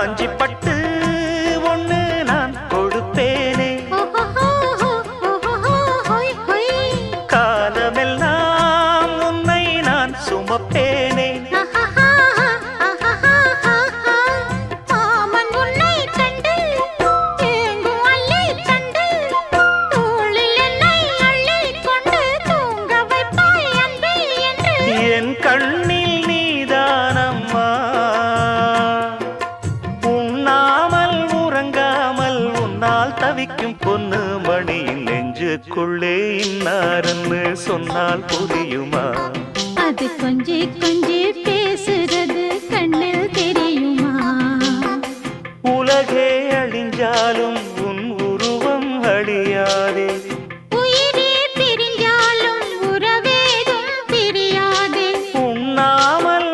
காஞ்சி பட்டு ஒண்ணு நான் கொடுப்பேனே, காலமெல்லாம் உன்னை நான் சுமப்பேனே. என் கண்ணில் நீதானம்மா, உண்ணாமல் உறங்காமல் உன்னால் தவிக்கும் பொண்ணு மணியின் நெஞ்சுக்குள்ளே இன்னாருன்னு சொன்னால் புரியுமா? அது கொஞ்சி கொஞ்சி